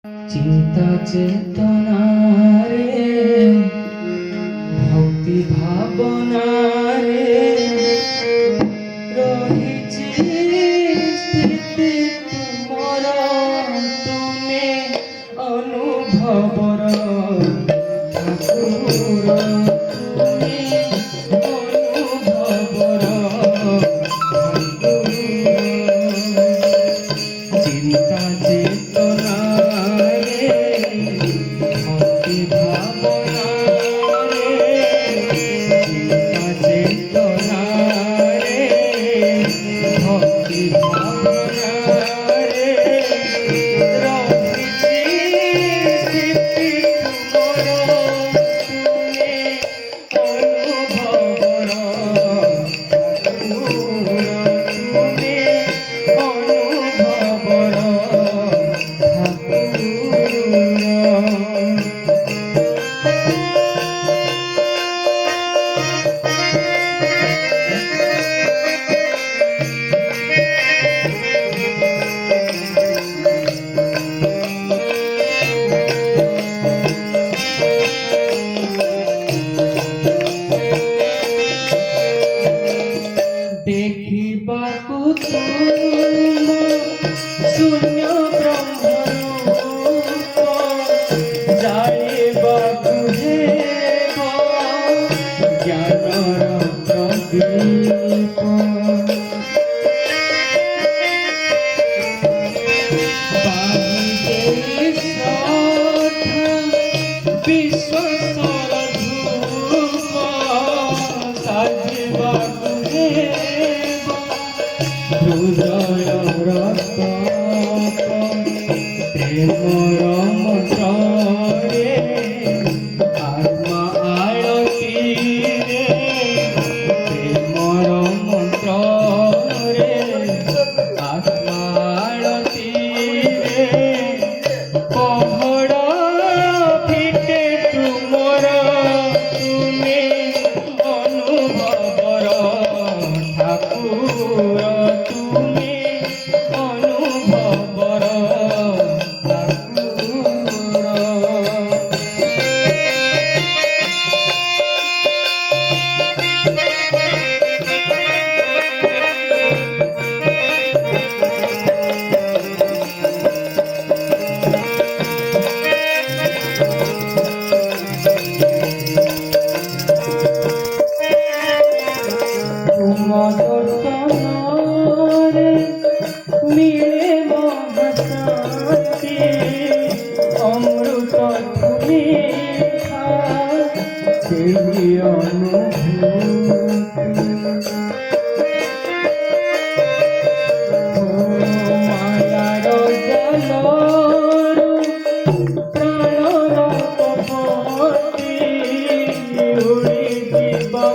চিন্তা চেতনা রে ভক্তি ভাবনা রে রহিছি স্থিতি তুমর তুমে অনুভবর ঠাকুর তুমি অনুভবর চিন্তা চেতনা দেখিବାକୁ শূন্য ব্রহ্মরূপ ଜାଣିବାକୁ ହେବ ଜ୍ଞାନର ପ୍ରଦୀପ ବିଶ୍ୱର ଧୂପ ସାଜିବାକୁ ହୃଦୟର ପ୍ରେମର ମନ୍ତ୍ରରେ ଆତ୍ମା ଆଳତୀରେ ପ୍ରେମର ମନ୍ତ୍ରରେ ଆତ୍ମା ଆଳତୀରେ ପହଡ଼ ଫିଟେ ତୁମର ତୁମେ ଅନୁଭବର ଠାକୁର তুমি অনুভবর মিলে মহাশান্তি অমৃত তুমি সেই অনুভূতি মায়ার জালরু প্রাণর পবতি উড়ি ଯିବା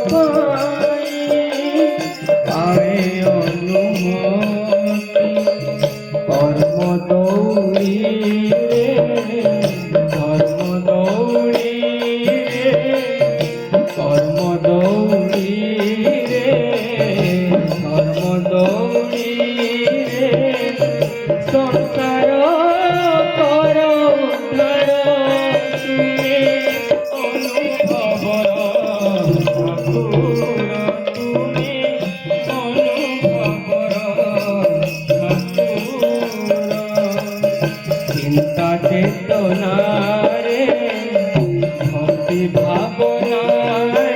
পায়ে অনুমতি কর্ম দৌড়ি রে কর্ম দৌড়ি রে কর্ম দৌড়ি রে কর্ম দৌড়ি রে সংসার কর উদ্ধার তুমি অনুভবর ঠাকুর তুমি চিন্তা চেতনা রে ভক্তি ভাবনা রে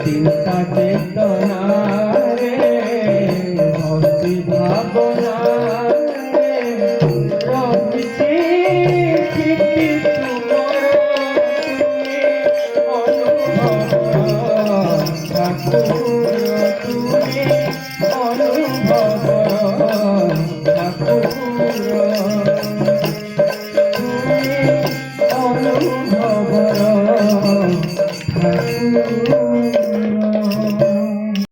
চিন্তা চেতনা রে ভক্তি ভাবনা রে রহিছি স্থিতি তুমর অনুভবর ঠাকুর তুমি অনুভবর ঠাকুর